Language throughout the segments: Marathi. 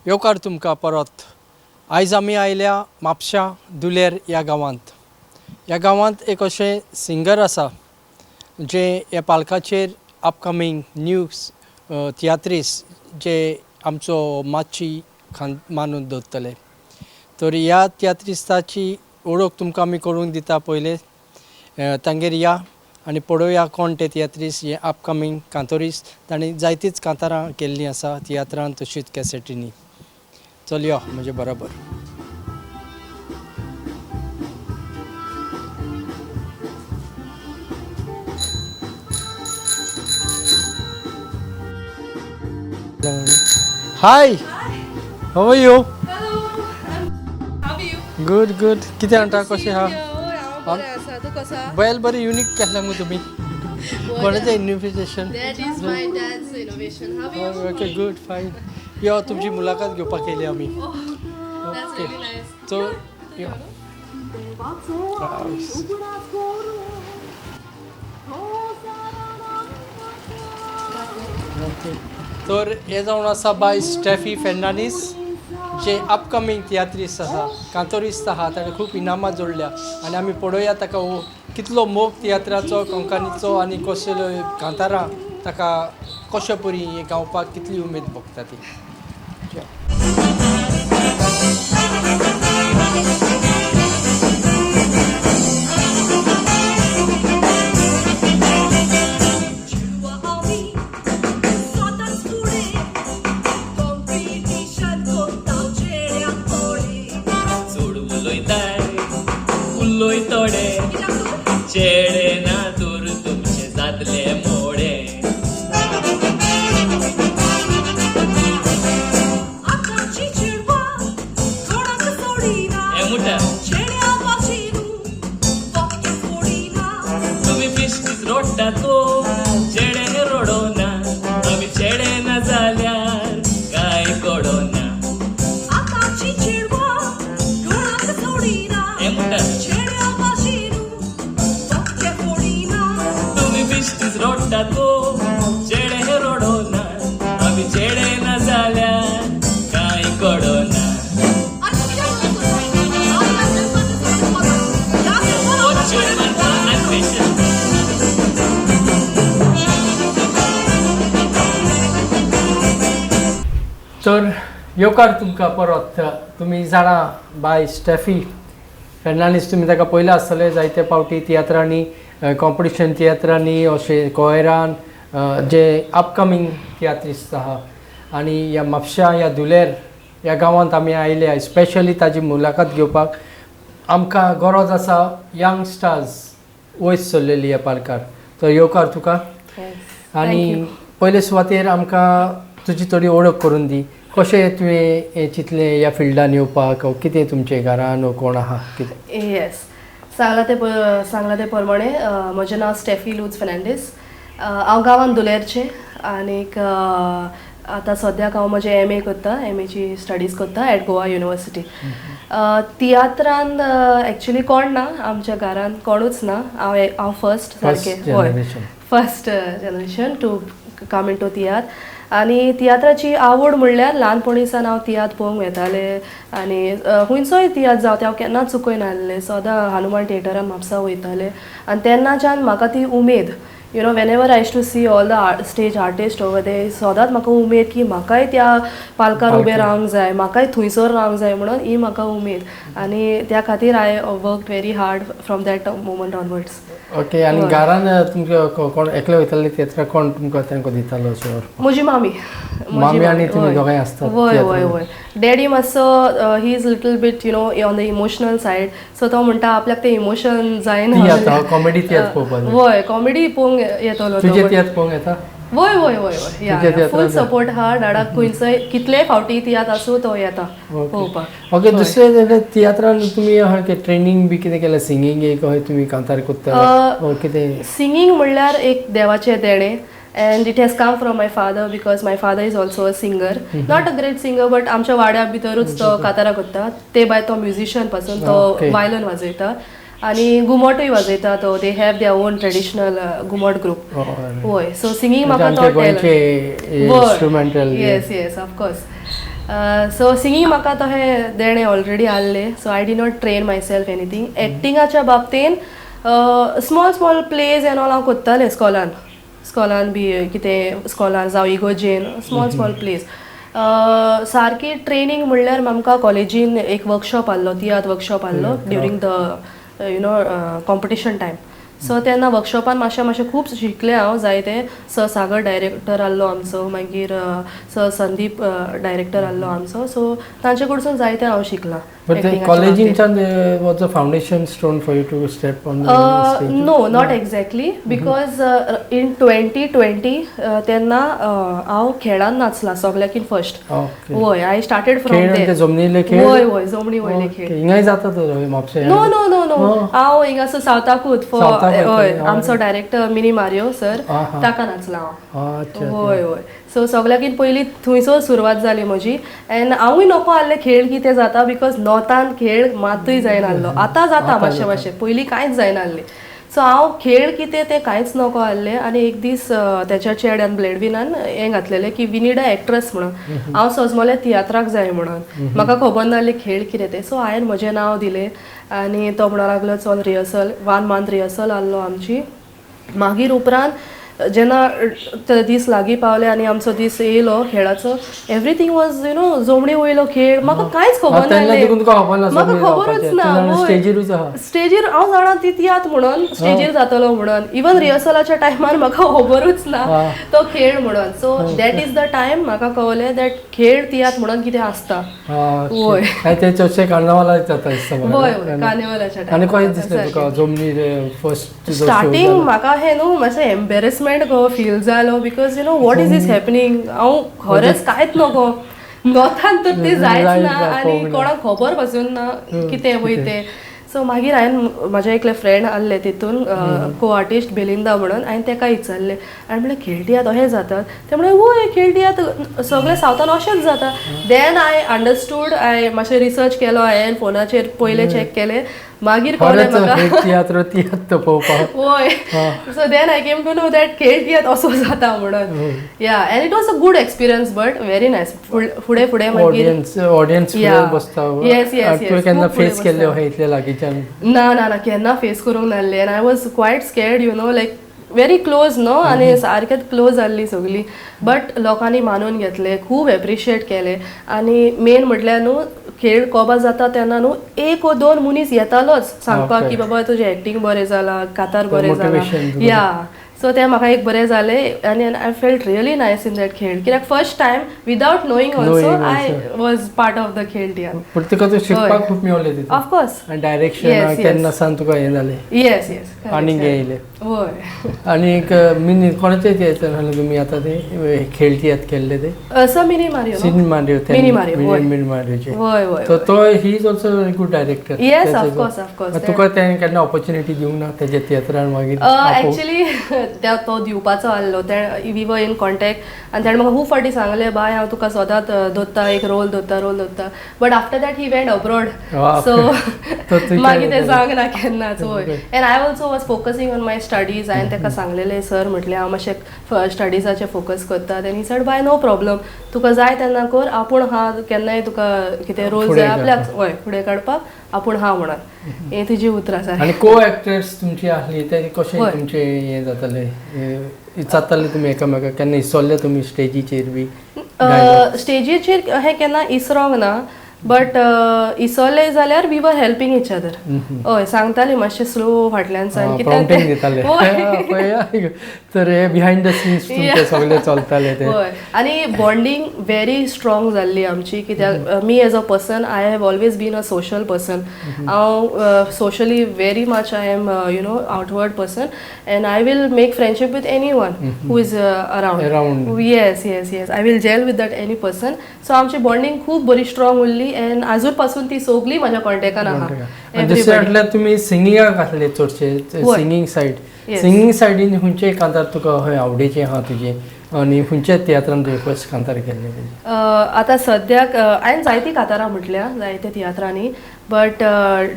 येवकार तुमकां परत. आयज आमी आयल्या म्हापशा दुलेर ह्या गांवांत. ह्या गांवांत एक अशें सिंगर आसा जे ह्या पालकाचेर अपकमींग न्यू तियात्रीस्ट जे आमचो माची मानून दवरतले. तर ह्या तियात्रिस्टाची वळख तुमकां आमी करून दिता. पयले तांगेर या आनी पळोवया कोण ते तियात्रीस्ट, हे अपकमींग कांतोरिस्ट. तांणी जायतीच कांतारां केल्लीं आसा तियात्रांत तशींच कॅसेटींनी. चल यो म्हणजे बरोबर. Hi, how are you? Hello, how are you? Good good. कितें म्हणटा, कशें आहा? बरें आसा, तूं कसो आहा? बैल बरें युनीक केलें मगो तुमी. कोणाचें invitation? That is my dad's innovation. How are you? Okay good फायन. यो तुमची मुलाखत घेवपाक येयली आमी. That's really nice. सो यो. तर हे जावन आसा बाय स्टेफी फेर्नांडीस, जे अपकमींग तियात्रीस्ट आसा, कांतोरिस्ट आहा. ताणें खूब इनामां जोडल्या आनी आमी पळोवया ताका कितलो मोग तियात्राचो, कोंकणीचो आनी कसल्यो कांतारां ताका कशे परी गावपाक कितली उमेद भोगता ती. उलोय तोडे चेडे ना दूर तुमचे जातले मोडे. हे मुठा तुम्ही बिस्टीच रोडटा तो चेडे रोडोना. आम्ही चेडे ना जाल्यार काय कोडोना. हे मुठा बिस्टीच रोडटा तो चेडे रोडोना. आम्ही चेडे ना जाल्यार काय कोडोना. तर येवकार तुमकां परत. तुमी जाणा बाय स्टेफी फेर्नांडीस. तुमी ताका पयलें आसतलें जायते फावटी तियात्रांनी, कॉम्पिटिशन तियात्रांनी, अशें कोयरान जे अपकमींग तियात्रिस्ट आहा. आनी ह्या म्हापशा ह्या दुलेर ह्या गांवांत आमी आयले स्पेशली ताजी मुलाखत घेवपाक. आमकां गरज आसा यंगस्टर्स वयस चल्लेली ह्या पालकार. तर येवकार तुका. आनी पयले सुवातेर आमकां तुजी थोडी वळख करून दी. कशें तुवें चिंतलें ह्या फिल्डान येवपाक? कितें तुमचे घरान कोण आहा कितें? येस, सांगला ते प्रमाणे म्हजें नांव स्टेफी लूज फेर्नांडीस. हांव गांवांत दुलेरचें आनीक आतां सद्याक हांव म्हजें MA करता. MAची स्टडीज करता एट गोवा युनिवर्सिटी. तियात्रान एक्चुली कोण ना आमच्या घरान, कोणूच ना. हांव फर्स्ट सारकें, हय, first generation to come into tiatr. आनी तियात्राची आवड म्हणल्यार ल्हानपणीसान हांव तियात्र पळोवंक येतालें. आनी खुंयचोय तियात्र जावं ते हांव केन्नाच चुकून नासलें. सदां हनुमान थिएटरान म्हापसा वयतालें. आनी तेन्नाच्यान म्हाका ती उमेद, you know, whenever I to see all the stage artist over there, सदांच म्हाका उमेद की म्हाकाय त्या पालकार उबें रावंक जाय, म्हाकाय थंयसर रावंक जाय म्हणून ही म्हाका उमेद. आनी त्या खातीर I worked very hard from that moment onwards. Okay. आनी घरान तुमकां कोण एकले वयताले तियात्रा? कोण तुमकां तांकां दितालो? म्हजी मामी. मामी आनी तुमी दोगांय आसतात? वय वय वय. डॅडी मातसो he is little bit, you know, on the emotional side. So तो म्हणटा आपल्याक ते इमोशन जायना. कॉमेडी तियात्र पळोवपाक? वय, कॉमेडी पळोवंक येतलो. तुजे तियात्र पळोवंक येता? वय वय वय वय. फूल सपोर्ट आहा डाडाक. खंयचोय कितलेय फावटी तियात्र आसूं तो येता पळोवपाक. ओके. दुसरे तियात्रान तुमी ट्रेनींग बी कितें केलें? सिंगींग तुमी कांतार करता कितें? सिंगींग म्हणल्यार एक देवाचें देणें. And it has come from my father because my father is also a singer. Not a great singer, but आमच्या वाड्या भितरूच तो कांतारां करता. ते भायर तो म्युझिशियन पासून तो वायलन वाजयता. आणि घुमटूय वाजयता तो. They have their own traditional घुमट ग्रुप. होय. सो सिंगींग म्हाका तो instrumental. Yes yes of course. So singing म्हाका तशें देणे ऑलरेडी आहले so I did not train myself anything एक्टिंगाच्या बाबतीन small small plays and all हांव कोत्तालें स्कॉलान बी कितें स्कॉलान जावं इगोजेन स्मॉल स्मॉल प्लेज सारकी ट्रेनींग म्हणल्यार आमकां कॉलेजीन एक वर्कशॉप आहलो तियात्र वर्कशॉप आहलो during the competition time so तेन्ना वर्कशॉपान मातशें खूब शिकलें हांव जायते सर सागर डायरेक्टर आहलो आमचो मागीर सर संदीप डायरेक्टर आहलो आमचो सो तांचे कडसून जायतें हांव शिकलां But the collegean was the foundation stone for you to step on the stage? No, not exactly because in 2020 तेन्ना हांव खेळान नाचला सगळ्याकीन फर्स्ट वय आय स्टार्टेड फ्रॉम देर जमनीले खेळ वय जमनी वयले खेळ हिंगाय जाता तर म्हापशे नो नो नो नो हांव हिंगासो सावथाकूच हय आमचो डायरेक्टर मिनी मारियो सर ताका नाचला हांव वय वय सो सगळ्याकीन पयलीं थंयसर सुरवात जाली म्हजी एन्ड हांवूय नको आहलें खेळ कितें जाता बिकॉज नॉर्थान खेळ मातूय जायनाहलो आतां जाता मातशें मातशें पयलीं कांयच जायनाहलें सो हांव खेळ कितें तें कांयच नको आहलें आनी एक दीस तेच्या चेड्यान ब्लेडविनान हें घातलेलें की वी नीड अ एक्ट्रेस म्हणून हांव सजमलें तियात्राक जाय म्हणून म्हाका खबर नाहली खेळ कितें तें सो हांवें म्हजें नांव दिलें आनी तो म्हणून लागलो चल रिहर्सल 1 मंथ रिहर्सल आहलो आमची मागीर उपरांत जेन्ना ते दीस लागीं पावले आनी आमचो दीस येयलो खेळाचो एवरीथींग वॉज यू नो जमणी वयलो खेळ म्हाका कांयच खबर नाहलें म्हाका खबरूच ना स्टेजीर हांव जाणा ती तियात्र म्हणून स्टेजीर जातलो म्हणून इवन रिहर्सलाच्या टायमार म्हाका खबरूच ना तो खेळ म्हणून so that is the time म्हाका कळलें दॅट खेळ तियात्र म्हणून कितें आसता वय ते चडशे कार्नावालाक जाता वय कार्निवालाच्या आनी कशें दिसलें तुका जमनी फर्स्ट स्टार्टींग म्हाका हें न्हू मातशें एम्बेरेसमेंट गो फील जालो because you know what is this happening हांव खरेंच कांयच नको नॉर्थान तर ते जायच ना आनी कोणाक खबर पासून ना कितें वय तें सो मागीर हांवें म्हाजे एकले फ्रेंड आहले तितून को आर्टिस्ट बेलिंदा म्हणून हांवें ताका विचारलें आनी म्हणलें खेळटियात अशें जातात ते म्हणलें वय खेळटियात सगळे सावथान अशेंच जाता देन आय अंडरस्टूड हांवें मातशें रिसर्च केलो हांवें फोनाचेर पयलें चॅक केलें मागीर कळ्ळें म्हाका तियात्र पळोवपाक वय so then I came to know that खेळटियात असो जाता म्हणून या and it was a good experience but very nice फुडें फुडें मागीर ऑडियन्स बसता येस येस येस केन्ना फेस केल्ले अशें इतले लागींच्यान ना ना ना केन्ना फेस करूंक नासलें and I was quite scared you know like very close no आनी सारकेंच क्लोज जाल्ली सगळीं बट लोकांनी मानून घेतले खूब एप्रिशिएट केले आनी मेन म्हटल्यार न्हू खेळ कोबा जाता तेन्ना न्हू 1 वा 2 मनीस येतालोच सांगपाक की बाबा तुजें एक्टींग बरें जालां कातार बरें जालां या सो तें म्हाका एक बरें जालें आनी I felt really nice in that खेळ कित्याक first time without knowing also I was part of the खेळ तियात्र पूण तुका तूं शिकपाक खूब मेवलें तितून ऑफकोर्स आनी डायरेक्शन केन्ना सान तुका हें जालें येस येस आनीक येयलें वय आनीक मिनी कोणाचें तियात्र आहलें तुमी आतां ते खेळ तियात्र केल्ले ते सर मिनी मारियो मिनी मारियोचे वय वय तो he is also very good director yes of course of course तुका तें केन्ना ऑपॉर्च्युनिटी दिवंक ना तेजे तियात्रान मागीर एक्चुली तो दिवपाचो आहलो ते वी वर इन कॉन्टॅक्ट आनी ताणें म्हाका खूब फावटी सांगलें बाय हांव तुका सदांच दोत्ता एक रोल दोत्ता but after that he went abroad so मागीर तें सांगना केन्नाच वय and I also was focusing on my studies हांवें ताका सांगलेलें सर म्हटलें हांव मातशें स्टडीजाचेर फोकस करता तेणी सड बाय नो प्रॉब्लम तुका जाय तेन्ना कर आपूण हा केन्नाय तुका कितें रोल जाय आपल्याक हय फुडें काडपाक आपूण हा म्हणून हें तुजी उतरां जाय आनी को एक्ट्रेस तुमची आहली ते कशें तुमचें हें जातालें विचारताले तुमी एकामेकाक केन्ना इसरले तुमी स्टेजीचेर बी स्टेजीचेर हें केन्ना इसरोंक ना बट इसरले जाल्यार we were helping each other हय सांगताली मातशें स्लो फाटल्यानसान प्रॉम्प्टिंग दिताले तर हे बिहायंड द सीन्स तुमचे सगळे चलताले ते हय आनी बॉन्डिंग व्हेरी स्ट्रॉंग जाल्ली आमची कित्याक मी as a person I have always been a social person हांव socially very much I am you know outward person and I will make friendship with any one who is around yes yes yes I will gel with that any person so आमची बॉन्डिंग खूब बरी स्ट्रॉंग उरली एंड आजून पासून ती सगळी म्हज्या कॉन्टॅक्टान आहा दुसरे म्हटल्यार तुमी सिंगिंगाक आसले चडशे सिंगींग सिंगींग सायडीन खंयचे कांतार तुका खंय आवडीचे आहा तुजे आनी खंयच्या तियात्रान तुवें फर्स्ट कांतार केल्ले आतां सद्याक हांवें जायतीं कांतारां म्हटल्या जायत्या तियात्रांनी बट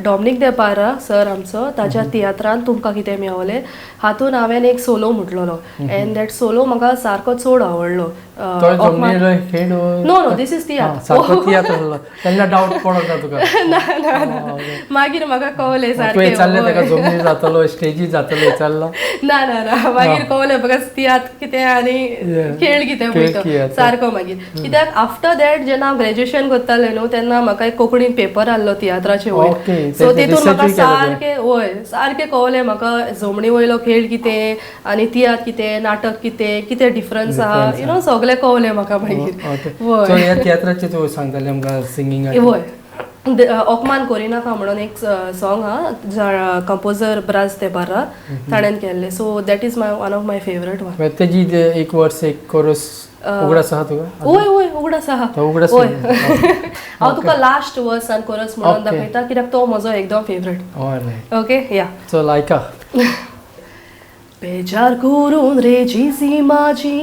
डॉमिनीक दे पारा सर आमचो ताच्या तियात्रान तुमकां कितें मेवलें हातून हांवें एक सोलो म्हटलेलो एंड दॅट सोलो म्हाका सारको चड आवडलो तो जमनीलो खेळ no no this is tiatr सारको तियात्र आसलो तेन्ना डावट पडत ना तुका मागीर म्हाका कळलें तूं सारकें चाललें ताका जमनी जातलो स्टेजी जातलो चल्ला ना मागीर कळलें म्हाका तियात्र कितें आनी खेळ कितें पळयता सारको मागीर कित्याक आफ्टर दॅट जेन्ना हांव ग्रॅज्युएशन करतालें न्हू तेन्ना म्हाका एक कोंकणीन पेपर आहलो तियात्राचे वयर सो तितून म्हाका सारकें कळलें म्हाका जमनी वयलो खेळ कितें आनी तियात्र कितें नाटक कितें डिफरन्स आहा यू नो सगळें कळलें म्हाका मागीर सो ह्या तियात्राचे तूं सांगतालें आमकां सिंगिंगाक वय ओकमान कोरिनाका म्हणून एक सॉंग हा कंपोजर ब्राज ते बारा ताणें केल्लें so that is one of my favourite one तेजी एक वर्स एक कोरस उगडास आहा तुका वय उगडास आहा तो उगडास हांव तुका लास्ट वर्स आनी कोरस म्हणून दाखयता कित्याक तो म्हजो एकदम फेवरेट ओके या चल आयका बेजार करून रेजीसी माझी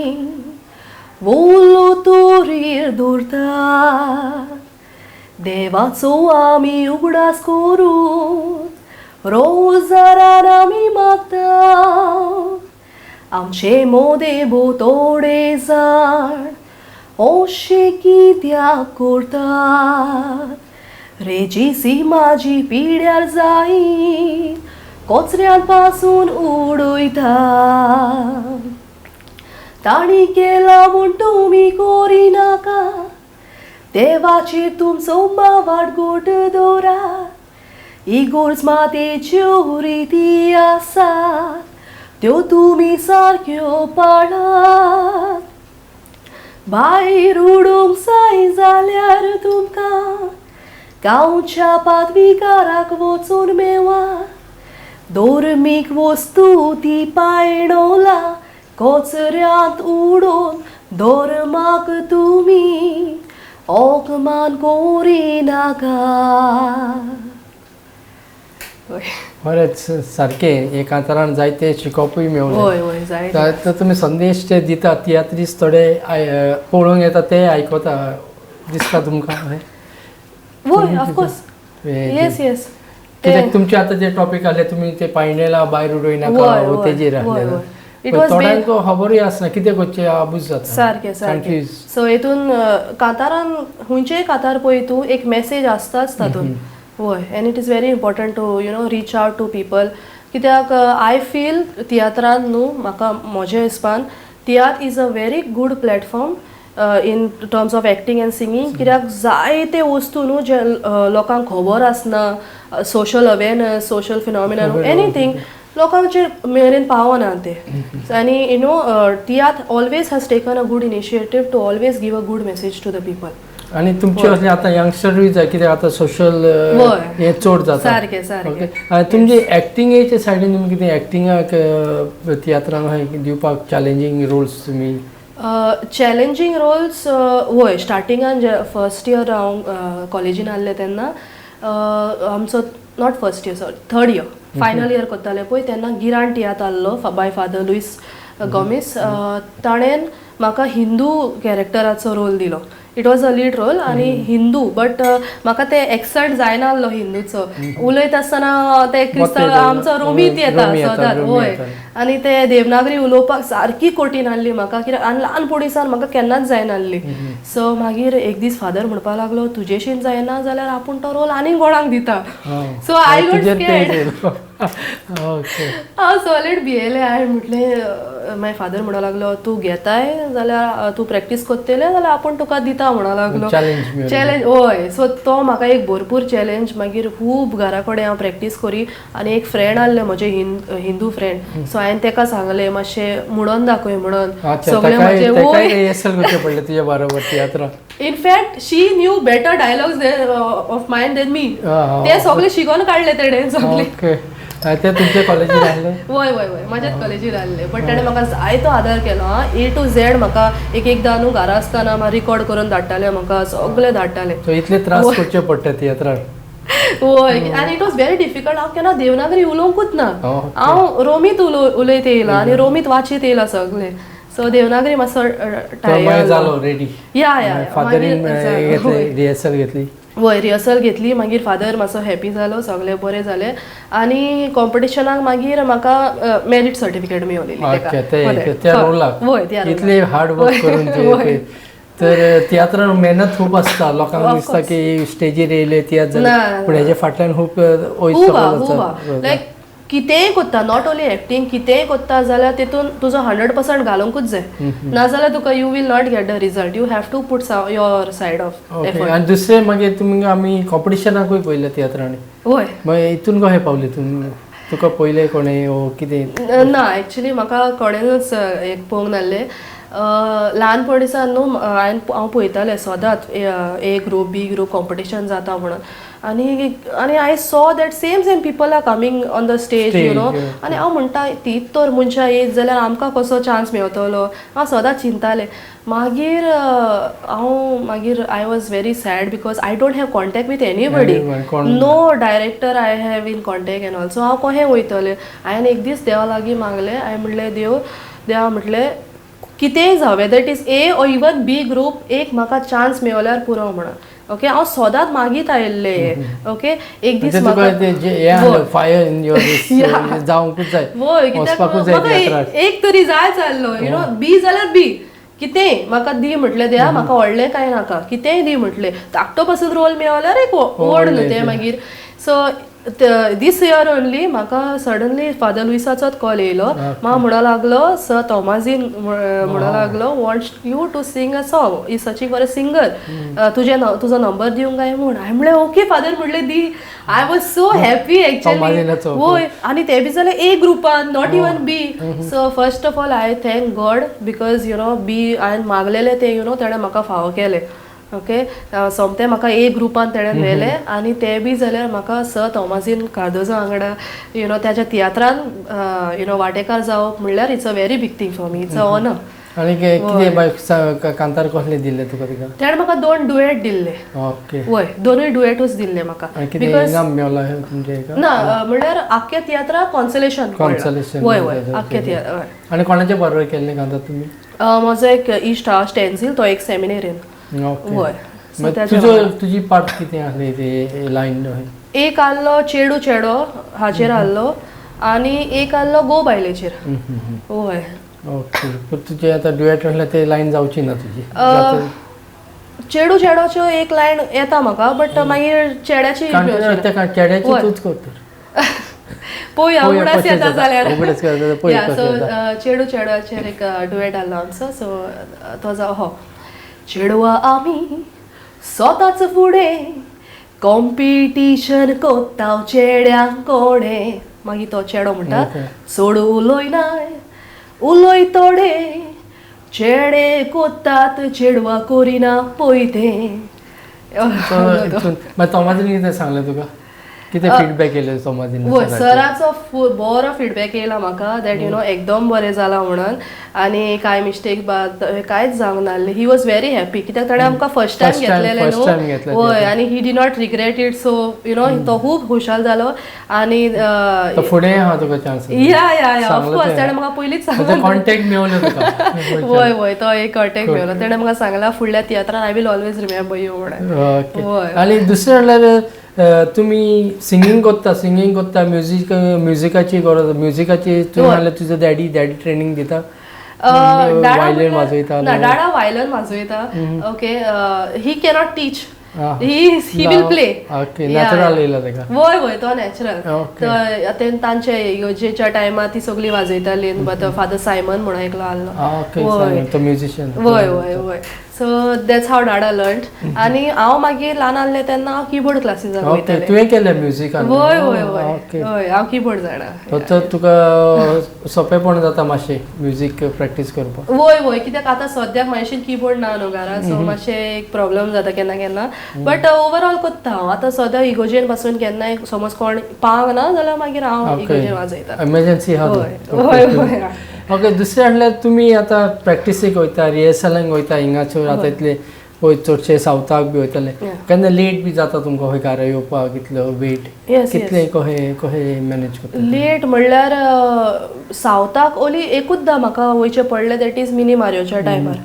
बोलो तोरीर दोरता देवाचो आमी उगडास करून रोजारान आमी मागता आमचे मोदे भो तोडे जाण ओशे कित्याक करतात रेजीसी माझी पिड्यार जाई कोचऱ्यांपासून उडयता ताणी केला म्हूण तुमी कोरिनाका देवाचेर तुमचो मावाड गोट दोरा इगोर्ज मातेच्यो रिती आसात त्यो तुमी सारक्यो पाळात भायर उडोवंक जाय जाल्यार तुमकां गांवच्या पादविकाराक वचून मेवा दोर्मीक वस्तू ती पायणोला कोचऱ्यांत उडोवन दोर्माक तुमी ओकमान कोरिनाका खरेंच सारकें हे कांतारान जायते शिकोवपूय मेळ्ळें वय जाय तुमी संदेश जे दिता तियात्रीस थोडे पळोवंक येता ते आयकता दिसता तुमकां वय ऑफकोर्स येस कित्याक तुमचे आतां जे टॉपीक आहले तुमी ते पायणेला भायर उडोयनाका तेजेर आहले थोड्यांक खबरूय आसना कितें करचें आबूज जाता सारकें सो हेतून कांतारान हुंयचेय कांतार पळय तूं एक मेसेज आसताच तातून वय and it is very important to you know reach out to people कित्याक आय फील तियात्रान न्हू म्हाका म्हज्या हिसपान tiatr is a very good platform in terms of acting and singing कित्याक जायते वस्तू न्हू जे लोकांक खबर आसना social awareness social phenomenon anything लोकांचे मेरेन पावना ते आनी you know tiatr always has taken a good initiative to always give a good message to the people आनी तुमचे असले आतां यंगस्टरूय जाय कित्याक आतां सोशल हें चड जाता सारकें तुमचे एक्टिंगेचे सायडीन तुमी कितें एक्टिंगाक तियात्रांक दिवपाक चॅलेंजींग रोल्स तुमी चॅलेंजींग रोल्स वय स्टार्टिंगान जे फर्स्ट इयर हांव कॉलेजीन आहलें तेन्ना आमचो not first year sorry third year final year करतालें पळय तेन्ना गिराण तियात्र आहलो बाय फादर लुईस गॉमिस ताणेन म्हाका हिंदू कॅरेक्टराचो रोल दिलो it was a lead role आनी हिंदू बट म्हाका ते एक्सेंट जायना आहलो हिंदूचो उलयता आसतना ते क्रिस्तांव आमचो रोमीत येता सदांच वय आनी ते देवनागरी उलोवपाक सारकी कठीण आहली म्हाका कित्याक आनी ल्हानपणीसान म्हाका केन्नाच जायना आहली सो मागीर एक दीस फादर म्हणपाक लागलो तुजेशीन जायना जाल्यार आपूण तो रोल आनीक कोणाक दिता सो आय गॉट स्कॅर्ड हांव सॉलिड भियेलें हांवें म्हटलें मागीर फादर म्हणूंक लागलो तूं घेताय जाल्यार तूं प्रॅक्टीस करतलें जाल्यार आपूण तुका दिता म्हणूंक लागलो चॅलेंज हय सो तो म्हाका एक भरपूर चॅलेंज मागीर खूब घरा कडेन हांव प्रॅक्टीस करी आनी एक फ्रेंड आहलें म्हजें हिंदू फ्रेंड सो हांवें ताका सांगलें मातशें म्हणून दाखय म्हणून सगळें पडलें तुज्या बरोबर तियात्रां in fact she knew better dialogues of mind then मी ते सगळे शिकून काडले तेणें सगळे ते तुमच्या कॉलेजीन आहले वय म्हाज्याच कॉलेजीन आहले बट ताणें म्हाका जायतो आदार केलो A to Z म्हाका एकदां न्हू घरा आसतना रिकॉर्ड करून धाडटाले म्हाका सगळे धाडटाले सो इतले त्रास करचे पडटा तियात्राक वय आनी इट वॉज व्हेरी डिफिकल्ट हांव केन्ना देवनागरी उलोवंकूच ना हांव रोमीत उलयत येयलां आनी रोमीत वाचीत येयलां सगळें सो देवनागरी मातसो मागीर जालो रेडी या या फादरीन घेतली रिहर्सल घेतली वय रिहर्सल घेतली मागीर फादर मातसो हॅपी जालो सगळें बरें जालें आनी कॉम्पिटिशनाक मागीर म्हाका मेरीट सर्टिफिकेट मेळिल्ली त्या रोलाक इतले हार्ड वर्क करून ते तर तियात्रान मेहनत खूप असता लोकांक दिसता की स्टेजीर येयले तियात्र जालें पूण हेजे फाटल्यान खूब लायक कितेंय कोत्ता नॉट ओन्ली एक्टींग कितेंय कोत्ता जाल्यार तितून तुजो 100% घालूंकूच जाय नाजाल्यार तुका you will not get the result you have to put your side of effort आनी दुसरें मागीर तुमी आमी कॉम्पिटिशनाकूय पयलें तियात्रांनी वय मागीर हितून कशें पावले तुका पयलें कोणें ओ कितें ना एक्चुली म्हाका कोणेंच एक पळोवंक नासलें ल्हानपणीसान न्हू हांव पळयतालें सदांच A group B group competition जाता म्हणून आनी I saw that same people are coming on the stage you know आनी हांव म्हणटा तीच तर मनशां येत जाल्यार आमकां कसो चान्स मेळटलो हांव सदांच चिंतालें मागीर I was very sad because I don't have contact with anybody no director I have in contact and also हांव कशें वयतलें हांवें एक दीस देवा लागीं मागलें हांवें म्हणलें देवा म्हटलें कितेंय जावं whether it is a or even be group एक म्हाका चान्स मेळल्यार पुरो म्हणून ओके हांव सदांच मागीत आयिल्ले ओके एक दीस एक तरी जाय चाललो यू नो बी जाल्यार बी कितेंय म्हाका दी म्हटलें देवा म्हाका व्हडलें कांय नाका कितेंय दी म्हटलें धाकटो पासून रोल मेळल्यार एक व्हड न्हू तें मागीर सो दीस इयर ओनली म्हाका सडनली फादर लुइसाचोच कॉल येयलो म्हाका म्हणूंक लागलो सर थॉमाजीन म्हणूंक लागलो wants you to sing a song is searching for a singer तुजो नंबर दिवंक काय म्हूण हांवें म्हणलें ओके फादर म्हणलें दी I was so happy actually वोय आनी ते बी जाल्यार ए ग्रुपान not even be so first of all I thank God because you know बी हांवें मागलेलें तें यू नो ताणें म्हाका फावो केलें ओके सोमतें म्हाका ए ग्रुपान तेणें व्हेलें आनी ते बी जाल्यार म्हाका सर थॉमासीन कार्दोजो वांगडा यू नो त्याच्या तियात्रान यू नो वांटेकार जावप म्हणल्यार it's a very big thing for me it's a honour आनी कितें कांतार कसले दिल्ले तुका तिका तेणें म्हाका 2 डुएट दिल्ले ओके वय दोनूय डुएटूच दिल्ले म्हाका इनाम मेळ्ळो तुमचे ना म्हणल्यार आख्या तियात्रा कॉन्सलेशन वय वय आख्या तियात्र आनी कोणाचे बरोबर केल्ले कांतार तुमी म्हजो एक इश्ट आहा स्टेन्सिल तो एक सेमिनेरीन वय तुजी पार्ट कितें आसली ती लायन एक आहलो चेडू चेडो हाचेर आहलो आनी एक आहलो गो बायलेचेर वय ओके पूण तुजें आतां डुएट आसल्यार ते लायन जावची ना तुजी चेडू चेडोच्यो एक लायन येता म्हाका बट मागीर चेड्याची तूच करता पळोवया उगडास येता जाल्यार सो चेडू चेडवाचेर एक डुएट आहलो आमचो सो तो जाव हो चेडवा आमी स्वताच फुडें कॉम्पिटिशन कोत्ता चेड्यांक कोणे मागीर तो चेडो म्हणटा सोड उलोयनाय उलोय तोडे चेडे कोत्तात चेडवा कोरिना पयते तोमाजीन कितें सांगलें तुका कितें फीडबॅक येयलो तोमाजीन वय सराचो बरो फीडबॅक येयला म्हाका दॅट यू नो एकदम बरें जालां म्हणून आनी कांय मिस्टेक कांयच जावंक नासलें ही वॉज व्हेरी हॅपी कित्याक ताणें आमकां फर्स्ट टायम घेतलेलें न्हू वय आनी he did not regret it so you know तो खूब खुशाल जालो आनी फुडें आहा तुका चान्स या ऑफकोर्स ताणें म्हाका पयलींच सांगलें कॉन्टॅक्ट मेळ्ळो तुका वय वय तो एक कॉन्टॅक्ट मेळ्ळो ताणें म्हाका सांगला फुडल्या तियात्रान I will always remember you म्हणून वय आनी दुसरें म्हणल्यार तुमी सिंगींग कोत्ता म्युजिकाची गरज म्युजिकाची तुमी म्हणल्यार तुजो डॅडी ट्रेनिंग दिता वायलीन वाजयता डाडा वायलीन वाजयता okay he cannot teach he will play natural येयला तेका वय वय तो नॅचरल तांचे योजेच्या टायमार ती सगळी वाजयताली बट फादर सायमन म्हणून एकलो आहलो तो म्युझिशियन वय वय वय so that's how Dada learn आनी हांव मागीर ल्हान आहलें तेन्ना हांव कीबोर्ड क्लासीसाक वयतालें तुवें केलें म्युजिकान वय वय वय हय हांव कीबोर्ड जाणा तर तुका सोंपेपण जाता मातशें म्युजीक प्रॅक्टीस करपाक वय वय कित्याक आतां सद्याक मातशें कीबोर्ड ना न्हू घरा सो मातशें एक प्रॉब्लम जाता केन्ना केन्ना बट ओवरऑल कोत्ता हांव आतां सद्या इगोजेन पासून केन्नाय समज कोण पावंक ना जाल्यार मागीर हांव इगोजेन वाजयता एमर्जन्सी आहा वय वय ओके दुसरें म्हणल्यार तुमी आतां प्रॅक्टिसेक वयता रिहर्सलांक वयता हिंगाच्यो आतां इतले पळय चडशे सावथाक बी वयतले Yeah. केन्ना लेट बी जाता तुमकां खंय घरा येवपाक इतलो वेट Yes, कितले कशें मॅनेज करता लेट म्हणल्यार सावथाक ओली एकूचदां म्हाका वयचें पडलें दॅट इज मिनी मारियोच्या टायमार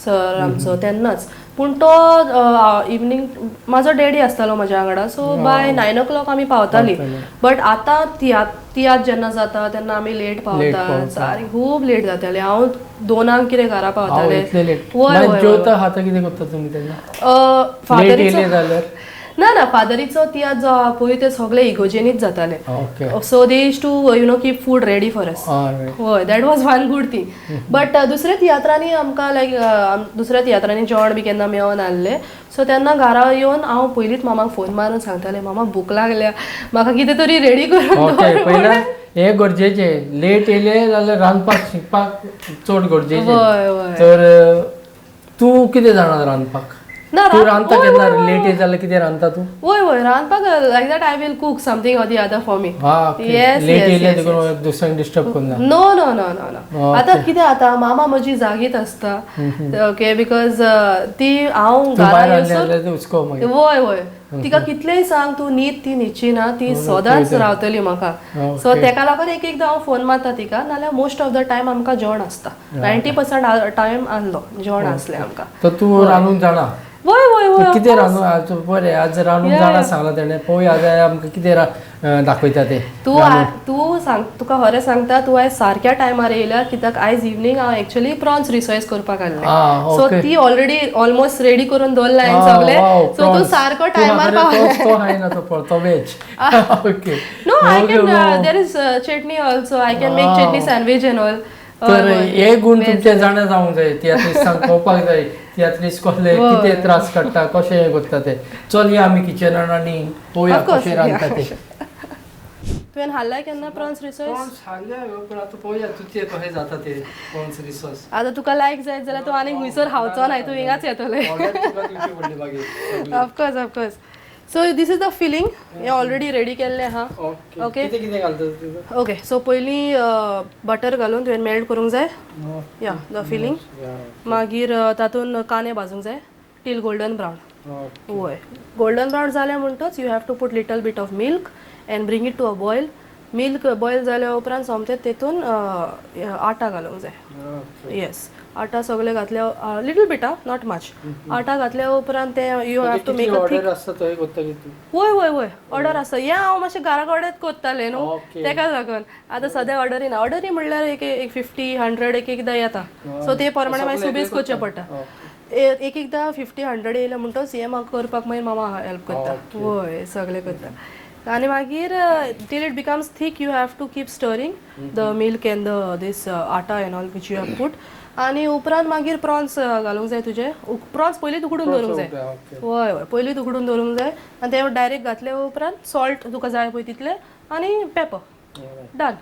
सर आमचो तेन्नाच पूण तो इवनींग म्हाजो डॅडी आसतालो म्हाज्या वांगडा सो बाय 9 o'clock आमी पावतालीं बट आतां तियात्र जेन्ना जाता तेन्ना आमी लेट पावतात सारकें खूब लेट जातालें हांव 2 कितें घरा पावतालें इतले लेट वय वय जेवता खाता कितें करता तुमी तेन्ना लेट फादरीचो येयले जाल्यार ना फादरीचो तियात्र जो आहा पळय ते सगळे इगोजेनीच जाताले okay so they used to keep food ready for us हय that was one good thing but दुसऱ्या तियात्रांनी आमकां लायक दुसऱ्या तियात्रांनी जेवण बी केन्ना मेळोन आहलें सो तेन्ना घरा येवन हांव पयलींच मामाक फोन मारून सांगतालें मामा भूक लागल्या म्हाका कितें तरी रेडी करून ओके पयला हे गरजेचें लेट येयले जाल्यार रांदपाक शिकपाक चड गरजेचें वय वय तर तूं कितें जाणा रांदपाक ना तूं रांदता केन्ना लेट येयत जाल्यार कितें रांदता तूं वय वय रांदपाक like that I will cook something or the other for me late येयले देखून दुसऱ्यांक डिस्टर्ब करना no no no no no आतां कितें जाता मामा म्हजी जागीत आसता ओके बिकॉज ती हांव तूं घरा भायर येवसर जाल्यार तूं हुस्को मागीर वय वय तिका कितलेंय सांग तू न्हीद न्हिदची ना ती सदांच रावतली म्हाका सो तेका लागून एकदां हांव फोन मारता तिका नाल्यार मोस्ट ऑफ द टायम आमकां जेवण आसता 90% टायम आहलो जेवण आसलें आमकां तर तूं रांदूंक जाणा वय वय वय कितें रांदूं आज बरें आज रांदूंक जाणा सांगला तेणें पळोवया आज आमकां कितें दाखयता तें तूं सांग तुका खरें सांगता तूं आयज सारक्या टायमार येयल्यार कित्याक आयज इवनींग हांव एक्चुअली प्रॉन्स रिसॉयस करपाक आहलें सो ती ऑलरेडी ऑलमोस्ट रेडी करून दवरला हांवें सगळें सो तूं सारको टायमार पावला तो veg okay no I can there is chutney also I can make chutney sandwich and all तर हे गुण तुमचे जाणा जावंक जाय तियात्रिस्टांक कळपाक जाय तियात्रिस्ट कसले कितें त्रास काडटा कशें हें करता ते चल या आमी किचनान आनी पळोवया कशें रांदता ते तुवें हाडलाय केन्ना प्रॉन्स रिसॉयस पण आतां पळोवया तुजें कशें जाता ते प्रॉन्स रिसॉस आतां तुका लायक जायत जाल्यार तूं आनीक खुंयसर हावचो नाय तूं हिंगाच येतलें of course of course so this is the feeling हें ऑलरेडी रेडी केल्लें आहा ओके कितें कितें घालता ओके सो पयलीं बटर घालून तुवें मेल्ट करूंक जाय या द फिलींग मागीर तातूंत कांदे भाजूंक जाय टील गोल्डन ब्रावन वय गोल्डन ब्रावन जालें म्हणटच you have to put little bit of milk and bring it to a boil milk boil जाल्या उपरांत सोमतें तेतून आटा घालूंक जाय येस आटा सगळे घातल्या लिटल बीट नॉट मच आटा घातल्या उपरांत ते you have to make a thick वय वय वय ऑर्डर आसता हें हांव मातशें घरा कडेच करतालें न्हू तेका लागून आतां सद्या ऑर्डरी ना ऑर्डरी म्हणल्यार एक 50 100 एकदां येता सो ते प्रमाणे मागीर सुबेज करचें पडटा एकदां 50 100 येयलें म्हणटच हें म्हाका करपाक मागीर मामा हेल्प करता वय सगळें करता आणि मागीर till it becomes thick you have to keep stirring the milk and this atta and all which you have put आणि उपरांत मागीर प्रॉन्स घालूंक जाय तुजे प्रॉन्स पयलीं उकडून दवरूंक जाय वय वय पयलीं उकडून दवरूंक जाय आनी ते डायरेक्ट घातले उपरांत सॉल्ट तुका जाय पळय तितलें आनी पेपर डन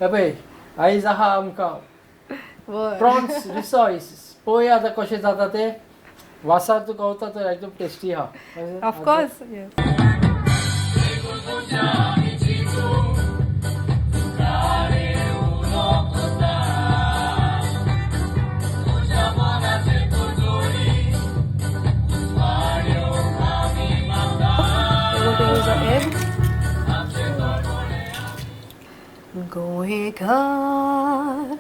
पळय आयज आहा आमकां प्रॉन्स रिसॉयस पळोवया आतां कशें जाता ते वासार तुका गावता तर एकदम टेस्टी आहा ऑफकोर्स गोंयकार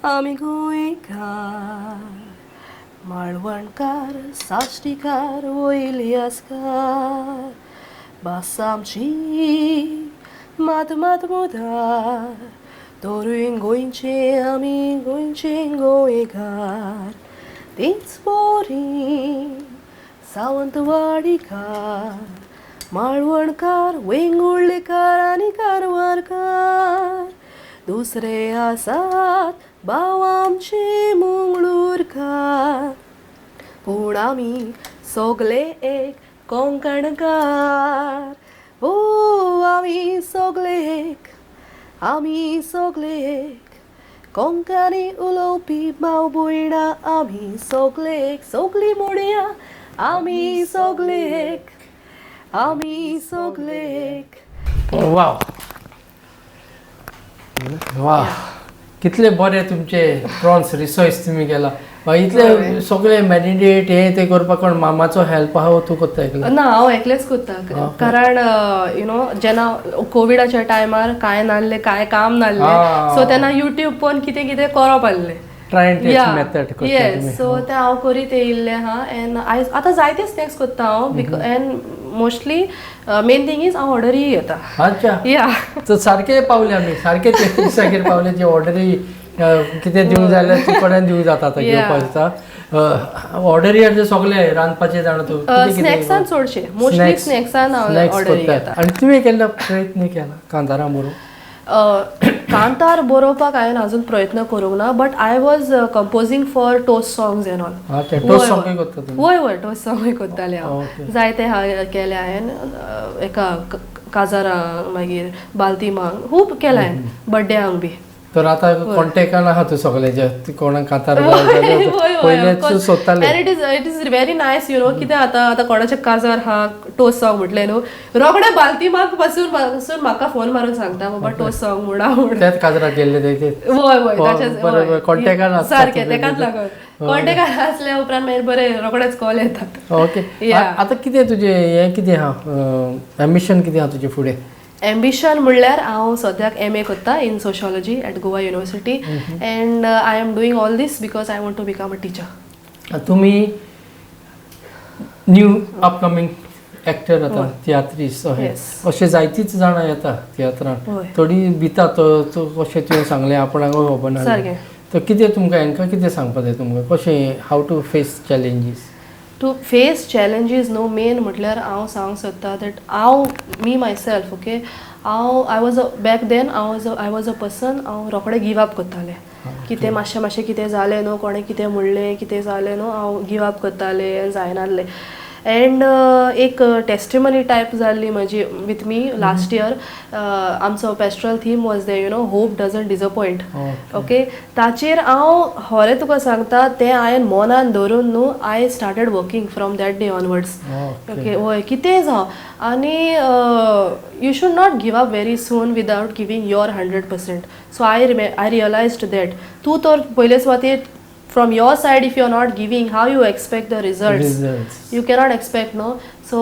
आमी गोंयकार माळवणकार साश्टीकार वयल्यासकार भास आमची मात मात मुदार तोरूण गोंयचे आमी गोंयचे गोंयकार तीच बोरी सावंतवाडीकार माळवणकार वेंगुर्लेकार आनी कारवारकार दुसरे आसात भाव आमचे मंगळूरकार पूण आमी सगळे एक कोंकणकार ओ आमी सगळे एक कोंकणी उलोवपी भाव भयणां आमी सगळे एक सगळीं म्हणया आमी सगळे एक वाव वाह कितले बरे तुमचे प्रॉन्स रिसर्च तुम्ही केला इतले सगळे मॅरिनेट हे ते करपाक कोण मामाचो हेल्प आहा तूं कोत्ता एकलो ना हांव एकलेंच करता कारण यु नो जेन्ना कोविडाच्या टायमार कांय नासलें कांय काम नासलें सो तेन्ना युट्यूब पळोवन कितें कितें करप आसलें try and test method yes so ते हांव करीत येयल्लें आहा एंड आतां जायते स्नॅक्स करता हांव end mostly men thing is हांव ऑर्डरी घेता अच्छा या तर सारखे पावले आमी सारखे ते सारखे पावले जे ऑर्डरी कितें दिवंक जाय जाल्यार ती कोणाक दिवंक जाता आतां घेवपाक जाता ऑर्डरी जे सगळे रांदपाचे जाणा तूं स्नॅक्सान चडशे मोस्टली स्नॅक्सान हांव ऑर्डरी घेता आनी तुवें केल्लो प्रयत्न केला कांतारां बरोवन कांतार बरोवपाक हांवें अजून प्रयत्न करूंक ना but I was composing for toast songs and all toast song करता तूं वय वय टोस्ट सॉंग करताले हांव जायते केले हांवें एका काजारांक मागीर बाल्तिमांक खूब केला हांवें बर्थडेयांक बी तर आतां कॉन्टेक्टान आहा तूं सगळे जे कोणाक कांतार पयलेच सोदताले and it is very nice you know कितें आतां कोणाचे काजार हा टोस्ट सॉंग म्हटलें न्हू रोखडे बाल्तिमाक पासून म्हाका फोन मारून सांगता बाबा टोस्ट सॉंग म्हणा त्याच काजराक गेल्ले ते वय वय कॉन्टेक्टान सारकें तेकाच लागून कॉन्टेक्टान आसल्या उपरांत मागीर बरे रोखडेच कॉल येतात ओके आतां कितें तुजें हें कितें आहा एम्बिशन कितें आहा तुजें फुडें एम्बिशन म्हणल्यार हांव सद्याक MA करता in sociology at Goa university and I am doing all this because I want to become a teacher तुमी न्यू अपकमिंग एक्टर आतां तियात्रीस अशें जायतीच जाणां येता तियात्रांत थोडी भिता तो कशें तुवें सांगलें आपणाक खबर ना तर कितें तुमकां हांकां कितें सांगपाक जाय तुमकां कशें how to face challenges to face challenges न्हू मेन म्हटल्यार हांव सांगूंक सोदता दॅट हांव me myself okay I was back then I was a person हांव रोखडें गिव अप करतालें कितें मातशें कितें जालें न्हू कोणें कितें म्हणलें कितें जालें न्हू हांव गिव अप करतालें जायनासलें एंड एक टेस्टिमनी टायप जाल्ली म्हजी विथ मी लास्ट इयर आमचो pastoral theme was the you know hope doesn't disappoint okay ताचेर हांव खरें तुका सांगता तें हांवें मनान धरून न्हू I started working from that day onwards okay हय कितें जावं आनी you should not give up very soon without giving your 100%. So I realised that तूं तर पयले सुवातेर from your side if you're not giving how you expect the results. You cannot expect no so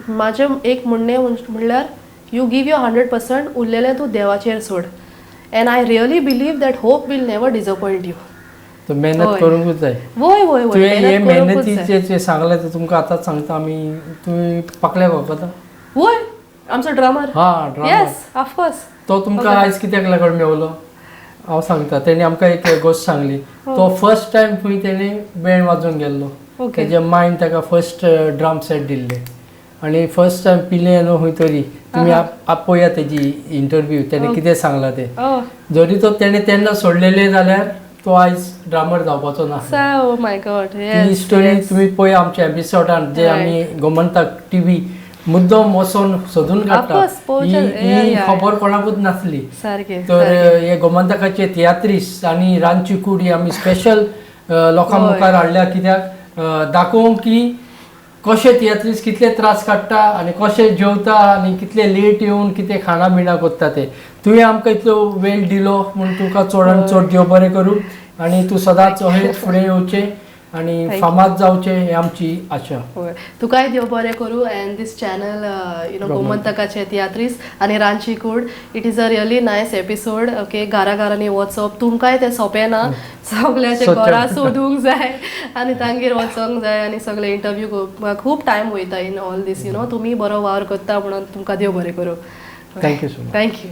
माझे एक म्हणणे म्हणल्यार you give your 100% उरलेले तूं देवाचेर सोड and I really believe that hope will never disappoint you. तो मेहनत करूंकूच जाय वय वय वय मेहनतीचे जे सांगले ते तुमकां आतांच सांगता आमी तुमी पाकल्या वखदा वय आमचो ड्रामर हा ड्रामर येस ऑफ कोर्स तो तुमकां आयज कित्याक लागून मेवलो हांव सांगता तेणी आमकां एक गोश्ट सांगली तो फर्स्ट टायम खंय तेणी बँड वाजोवन गेल्लो तेजे मायन ताका फर्स्ट ड्रम सेट दिल्ले आनी फर्स्ट टायम पिले न्हू खंय तरी तुमी पळया तेजी इंटरव्यू तेणे कितें सांगलां ते जरी तो तेणे तेन्ना सोडलेले जाल्यार तो आयज ड्रामर जावपाचो ना माय गॉड ही स्टोरी तुमी पळय आमच्या एपिसोडान जे आमी गोमंतक TV मुद्दम वचोन सोदून काडटा ही खबर कोणाकूच नासली तर हे गोमंतकाचे तियात्रीस आनी रांदची कूड ही आमी स्पेशल लोकां मुखार हाडल्या कित्याक दाखोवंक की कशे तियात्रीस कितले त्रास काडटा आनी कशे जेवता आनी कितले लेट येवन कितें खाणा बिणा करता ते तुवें आमकां इतलो वेळ दिलो म्हूण तुका चडान चड देव बरें करूं आनी तूं सदांच अशेंच फुडें येवचें आनी फामाद जावचें ही आमची आशा तुकाय देव बरें करूं and this channel you know गोमंतकाचे तियात्रीस आनी रांदची कूड it is a really nice episode okay घरांनी वचप तुमकांय तें सोंपें ना सगळ्याचे घरा सोदूंक जाय आनी तांगेर वचोंक जाय आनी सगळे इंटरव्यू करपाक खूब टायम वयता in all these you know तुमी बरो वावर करता म्हणून तुमकां देव बरें करूं थँक्यू सो मच थँक्यू